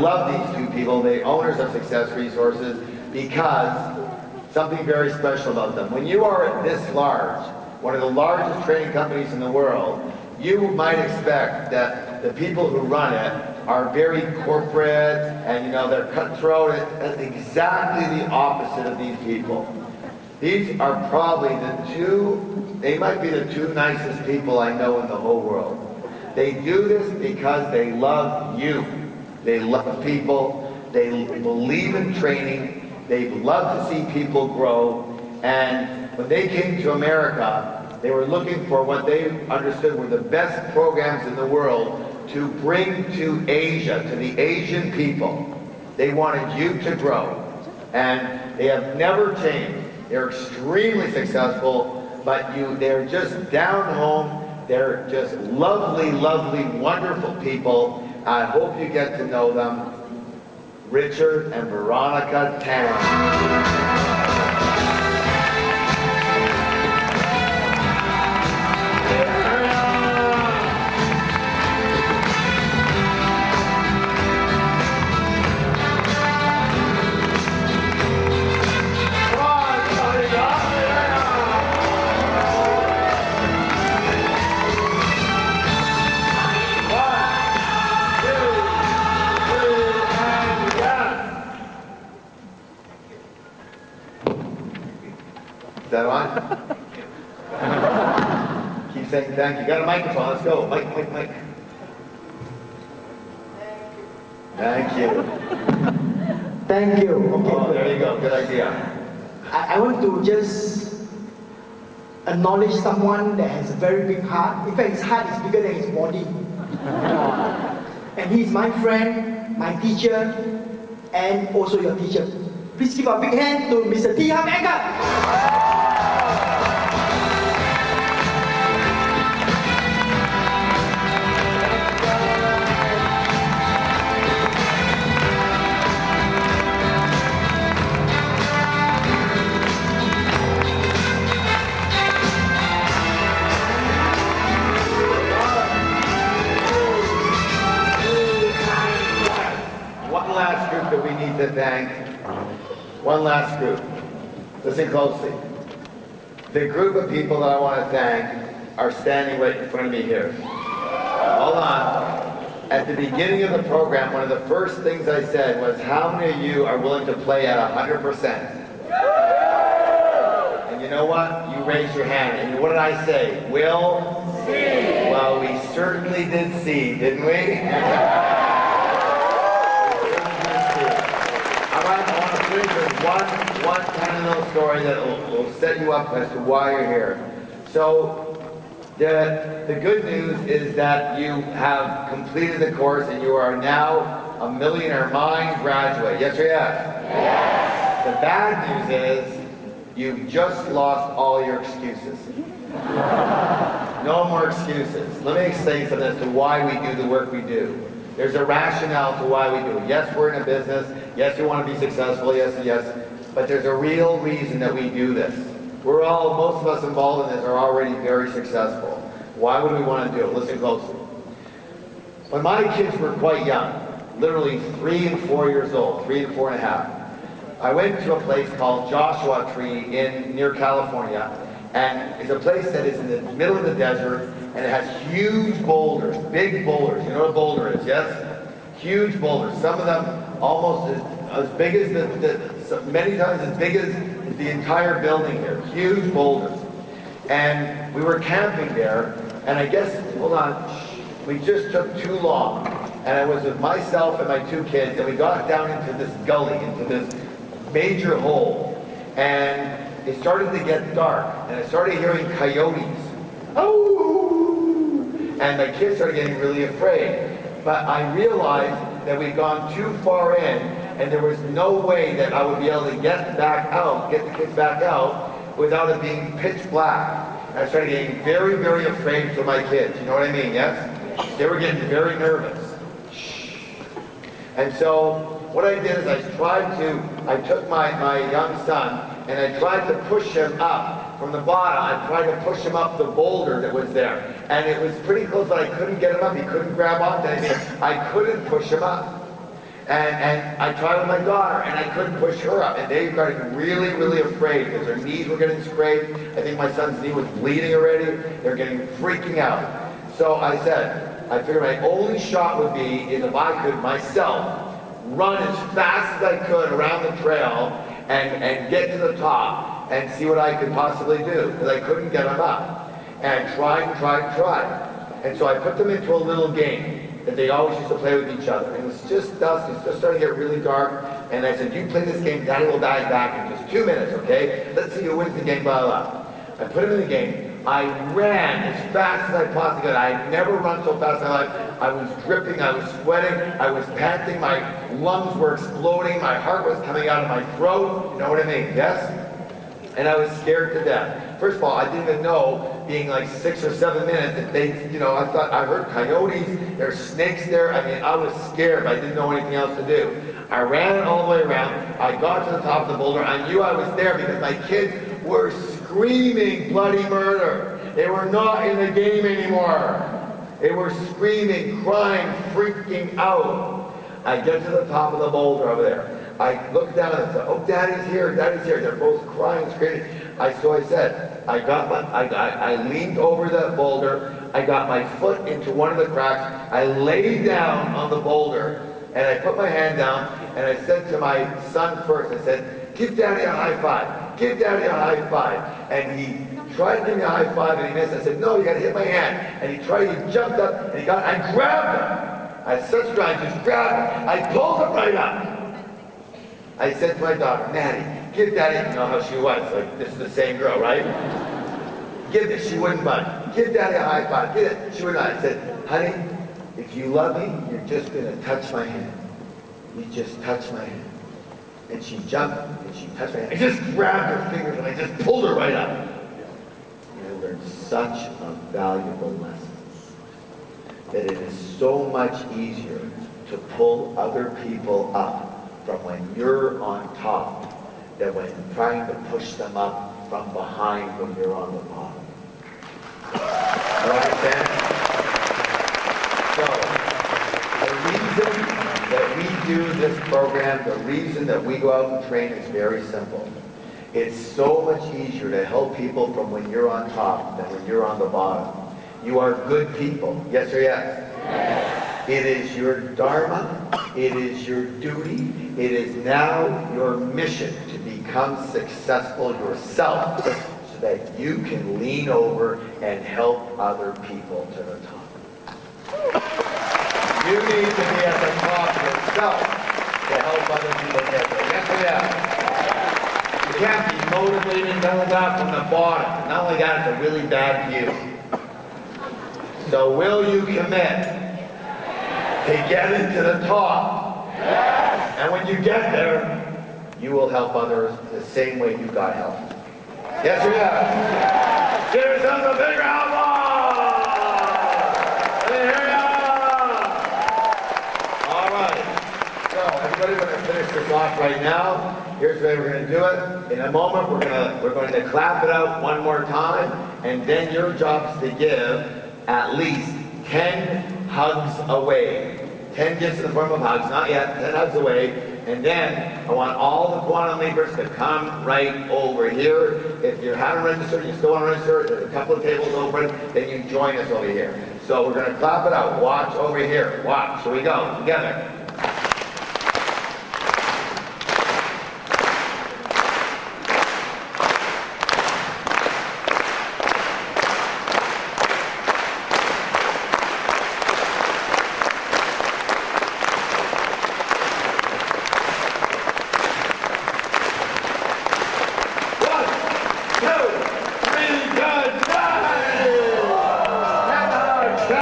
love these two people, the owners of Success Resources, because something very special about them. When you are this large, one of the largest training companies in the world, you might expect that the people who run it are very corporate and they're cutthroat. That's exactly the opposite of these people. These are probably they might be the two nicest people I know in the whole world. They do this because they love you. They love people. They believe in training. They love to see people grow. And when they came to America, they were looking for what they understood were the best programs in the world to bring to Asia, to the Asian people. They wanted you to grow. And they have never changed. They're extremely successful, but they're just down home. They're just lovely, lovely, wonderful people. I hope you get to know them. Richard and Veronica Tan. Is that on? Keep saying thank you. Got a microphone. Let's go. Mike. Thank you. Thank you. Okay. Oh, there you go. Good idea. I want to just acknowledge someone that has a very big heart. In fact, his heart is bigger than his body. And he's my friend, my teacher, and also your teacher. Please give a big hand to Mr. T Harv Eker. Last group that we need to thank. One last group. Listen closely. The group of people that I want to thank are standing right in front of me here. Hold on. At the beginning of the program, one of the first things I said was, how many of you are willing to play at 100%? And you know what? You raised your hand. And what did I say? Will? See. Well, we certainly did see, didn't we? I want to finish with one kind of little story that will set you up as to why you're here. So, the good news is that you have completed the course and you are now a Millionaire Mind graduate. Yes or yes? Yes. The bad news is you've just lost all your excuses. No more excuses. Let me explain something as to why we do the work we do. There's a rationale to why we do it. Yes, we're in a business. Yes, we want to be successful. Yes, and yes. But there's a real reason that we do this. Most of us involved in this are already very successful. Why would we want to do it? Listen closely. When my kids were quite young, literally 3 and 4 years old, 3 and 4 and a half, I went to a place called Joshua Tree near California. And it's a place that is in the middle of the desert, and it has huge boulders, big boulders. You know what a boulder is, yes? Huge boulders. Some of them almost as big as many times as big as the entire building here. Huge boulders. And we were camping there, and I guess, hold on, we just took too long. And I was with myself and my 2 kids, and we got down into this gully, into this major hole. And it started to get dark, and I started hearing coyotes. Oh! And my kids started getting really afraid. But I realized that we'd gone too far in, and there was no way that I would be able to get the kids back out, without it being pitch black. And I started getting very, very afraid for my kids. You know what I mean, yes? They were getting very nervous. And so, what I did is I took my young son, and I tried to push him up from the bottom. I tried to push him up the boulder that was there. And it was pretty close, but I couldn't get him up. He couldn't grab onto anything. I couldn't push him up. And I tried with my daughter, and I couldn't push her up. And they got really, really afraid because their knees were getting scraped. I think my son's knee was bleeding already. They're getting freaking out. So I said, I figured my only shot would be is if I could myself run as fast as I could around the trail and get to the top and see what I could possibly do, because I couldn't get them up. And tried. And so I put them into a little game that they always used to play with each other. And it was just dusk, it was just starting to get really dark. And I said, you play this game, Daddy will die back in just 2 minutes, okay? Let's see who wins the game, blah, blah, blah. I put him in the game. I ran as fast as I possibly could. I had never run so fast in my life. I was dripping, I was sweating, I was panting, my lungs were exploding, my heart was coming out of my throat. You know what I mean, yes? And I was scared to death. First of all, I didn't even know, being like 6 or 7 minutes, that they, you know, I thought, I heard coyotes, there's snakes there. I mean, I was scared. I didn't know anything else to do. I ran all the way around. I got to the top of the boulder. I knew I was there because my kids were screaming bloody murder. They were not in the game anymore. They were screaming, crying, freaking out. I get to the top of the boulder over there. I looked down and said, oh, Daddy's here, Daddy's here. They're both crying, screaming. So I said, I leaned over the boulder. I got my foot into one of the cracks. I laid down on the boulder and I put my hand down and I said to my son first, I said, give Daddy a high five. Give Daddy a high five. And he tried to give me a high five and he missed. I said, no, you got to hit my hand. And he tried, he jumped up and I grabbed him. I had such strength, I just grabbed him. I pulled him right up. I said to my daughter, Maddie, give Daddy, you know how she was, like this is the same girl, right? Give this, she wouldn't budge. Give Daddy a high five, give it, she would not. I said, honey, if you love me, you're just gonna touch my hand. You just touch my hand. And she jumped and she touched my hand. I just grabbed her fingers and I just pulled her right up. And I learned such a valuable lesson, that it is so much easier to pull other people up from when you're on top than when trying to push them up from behind when you're on the bottom. You understand? So, the reason that we do this program, the reason that we go out and train is very simple. It's so much easier to help people from when you're on top than when you're on the bottom. You are good people, yes or yes? Yes. It is your dharma, it is your duty, it is now your mission to become successful yourself so that you can lean over and help other people to the top. You need to be at the top yourself to help other people get there. Yes or yes? You can't be motivated coming up from the bottom. Not only that, it's a really bad view. So will you commit to get into the top? Yes. And when you get there, you will help others the same way you got help. Yes or yes? Give yourselves a big round of applause! Here you are! All right. So everybody, we're going to finish this off right now. Here's the way we're going to do it. In a moment, we're going to clap it out one more time, and then your job is to give at least 10 hugs away. 10 gifts in the form of hugs, not yet, 10 hugs away. And then I want all the quantum leapers to come right over here. If you haven't registered, you still want to register, there's a couple of tables open, then you join us over here. So we're going to clap it out. Watch over here. Watch. Here we go. Together.